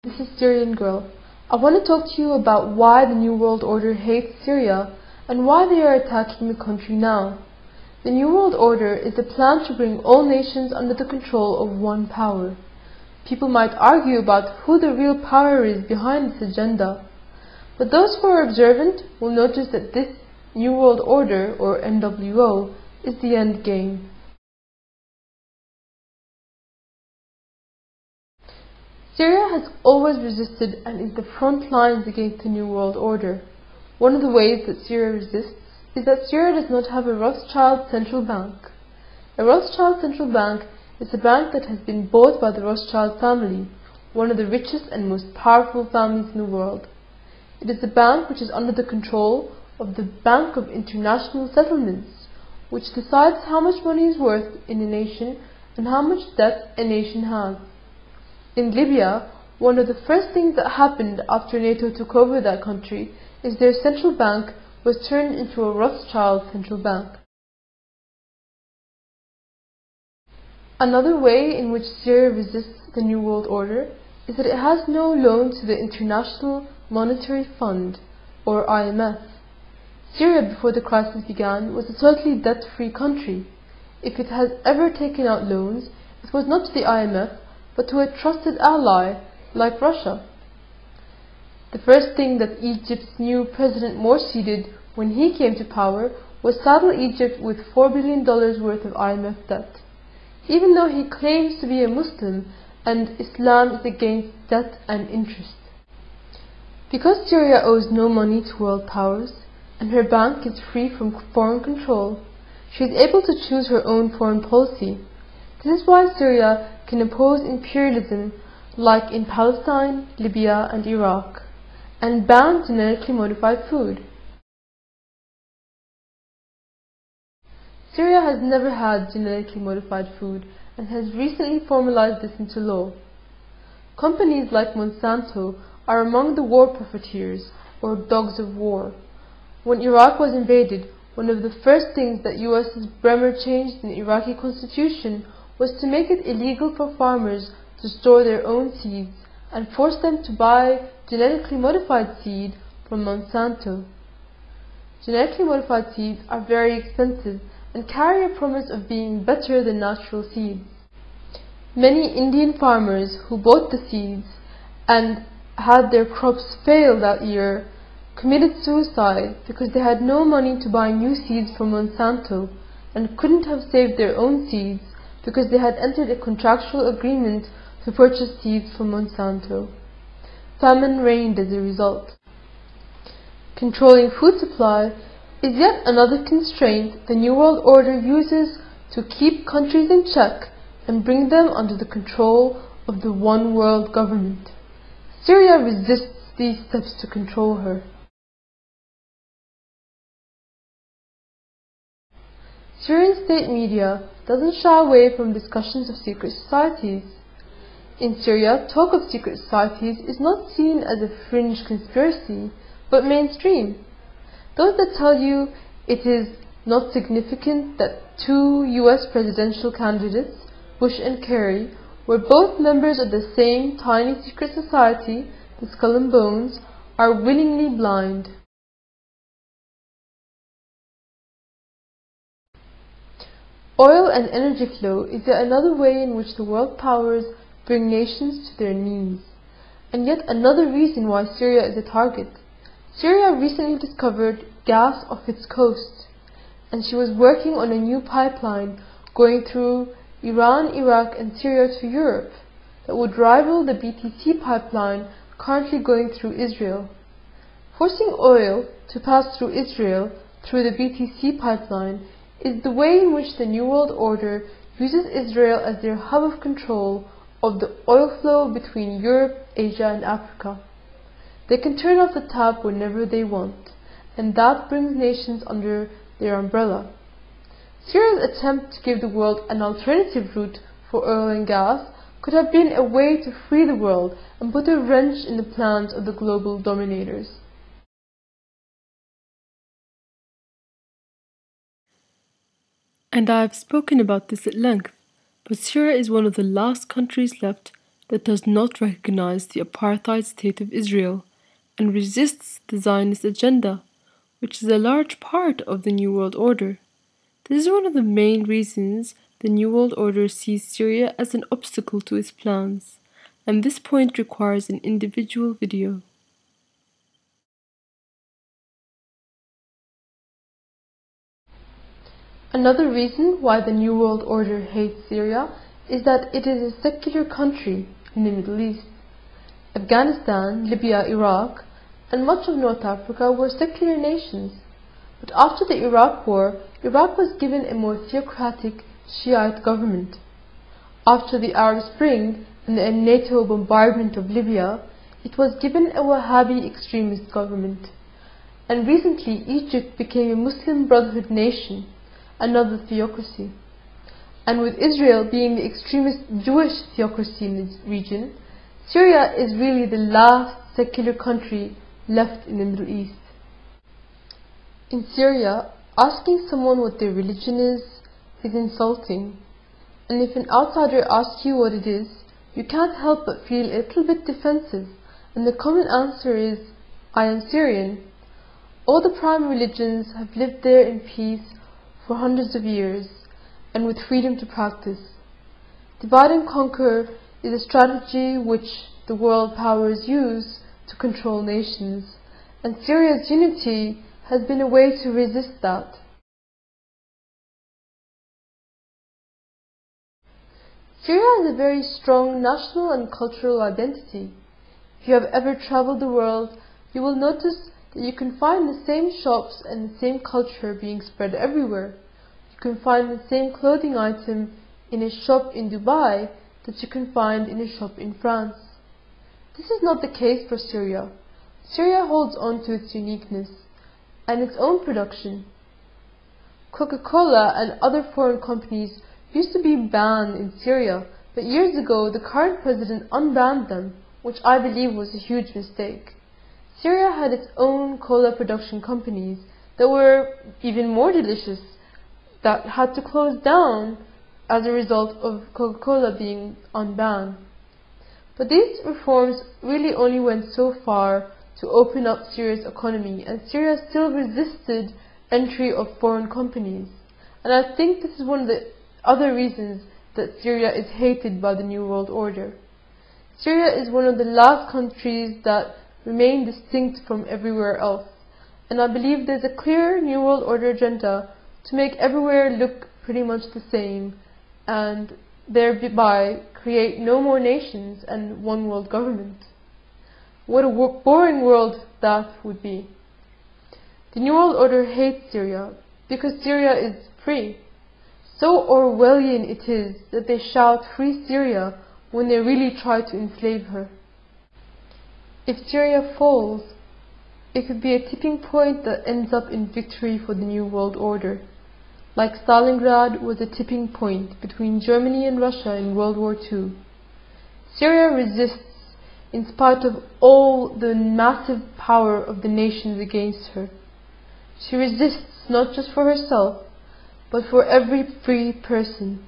This is Syrian Girl. I want to talk to you about why the New World Order hates Syria and why they are attacking the country now. The New World Order is a plan to bring all nations under the control of one power. People might argue about who the real power is behind this agenda, but those who are observant will notice that this New World Order, or NWO, is the end game. Syria has always resisted and is the front lines against the New World Order. One of the ways that Syria resists is that Syria does not have a Rothschild central bank. A Rothschild central bank is a bank that has been bought by the Rothschild family, one of the richest and most powerful families in the world. It is a bank which is under the control of the Bank of International Settlements, which decides how much money is worth in a nation and how much debt a nation has. In Libya, one of the first things that happened after NATO took over that country is their central bank was turned into a Rothschild central bank. Another way in which Syria resists the New World Order is that it has no loan to the International Monetary Fund, or IMF. Syria, before the crisis began, was a totally debt-free country. If it has ever taken out loans, it was not to the IMF, but to a trusted ally like Russia. The first thing that Egypt's new President Morsi did when he came to power was saddle Egypt with $4 billion worth of IMF debt, even though he claims to be a Muslim and Islam is against debt and interest. Because Syria owes no money to world powers and her bank is free from foreign control, she is able to choose her own foreign policy. This is why Syria can oppose imperialism like in Palestine, Libya and Iraq, and ban genetically modified food. Syria has never had genetically modified food and has recently formalized this into law. Companies like Monsanto are among the war profiteers, or dogs of war. When Iraq was invaded, one of the first things that US's Bremer changed in the Iraqi constitution was to make it illegal for farmers to store their own seeds and force them to buy genetically modified seed from Monsanto. Genetically modified seeds are very expensive and carry a promise of being better than natural seeds. Many Indian farmers who bought the seeds and had their crops fail that year committed suicide because they had no money to buy new seeds from Monsanto and couldn't have saved their own seeds because they had entered a contractual agreement to purchase seeds from Monsanto. Famine reigned as a result. Controlling food supply is yet another constraint the New World Order uses to keep countries in check and bring them under the control of the one world government. Syria resists these steps to control her. Syrian state media doesn't shy away from discussions of secret societies. In Syria, talk of secret societies is not seen as a fringe conspiracy, but mainstream. Those that tell you it is not significant that two US presidential candidates, Bush and Kerry, were both members of the same tiny secret society, the Skull and Bones, are willingly blind. Oil and energy flow is yet another way in which the world powers bring nations to their knees, and yet another reason why Syria is a target. Syria recently discovered gas off its coast, and she was working on a new pipeline going through Iran, Iraq and Syria to Europe that would rival the BTC pipeline currently going through Israel. Forcing oil to pass through Israel through the BTC pipeline is the way in which the New World Order uses Israel as their hub of control of the oil flow between Europe, Asia and Africa. They can turn off the tap whenever they want, and that brings nations under their umbrella. Syria's attempt to give the world an alternative route for oil and gas could have been a way to free the world and put a wrench in the plans of the global dominators. And I have spoken about this at length, but Syria is one of the last countries left that does not recognize the apartheid state of Israel and resists the Zionist agenda, which is a large part of the New World Order. This is one of the main reasons the New World Order sees Syria as an obstacle to its plans, and this point requires an individual video. Another reason why the New World Order hates Syria is that it is a secular country in the Middle East. Afghanistan, Libya, Iraq, and much of North Africa were secular nations. But after the Iraq War, Iraq was given a more theocratic Shiite government. After the Arab Spring and the NATO bombardment of Libya, it was given a Wahhabi extremist government. And recently, Egypt became a Muslim Brotherhood nation, another theocracy. And with Israel being the extremist Jewish theocracy in this region, Syria is really the last secular country left in the Middle East. In Syria, asking someone what their religion is insulting. And if an outsider asks you what it is, you can't help but feel a little bit defensive, and the common answer is, I am Syrian. All the prime religions have lived there in peace for hundreds of years, and with freedom to practice. Divide and conquer is a strategy which the world powers use to control nations, and Syria's unity has been a way to resist that. Syria has a very strong national and cultural identity. If you have ever traveled the world, you will notice that you can find the same shops and the same culture being spread everywhere. You can find the same clothing item in a shop in Dubai that you can find in a shop in France. This is not the case for Syria. Syria holds on to its uniqueness and its own production. Coca-Cola and other foreign companies used to be banned in Syria, but years ago the current president unbanned them, which I believe was a huge mistake. Syria had its own cola production companies that were even more delicious, that had to close down as a result of Coca-Cola being unbanned. But these reforms really only went so far to open up Syria's economy, and Syria still resisted entry of foreign companies. And I think this is one of the other reasons that Syria is hated by the New World Order. Syria is one of the last countries that remain distinct from everywhere else, and I believe there's a clear New World Order agenda to make everywhere look pretty much the same, and thereby create no more nations and one world government. What a boring world that would be. The New World Order hates Syria because Syria is free. So Orwellian it is that they shout "Free Syria" when they really try to enslave her. If Syria falls, it could be a tipping point that ends up in victory for the New World Order, like Stalingrad was a tipping point between Germany and Russia in World War II. Syria resists in spite of all the massive power of the nations against her. She resists not just for herself, but for every free person.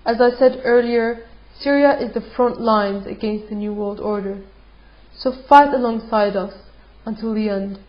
As I said earlier, Syria is the front lines against the New World Order. So fight alongside us until the end.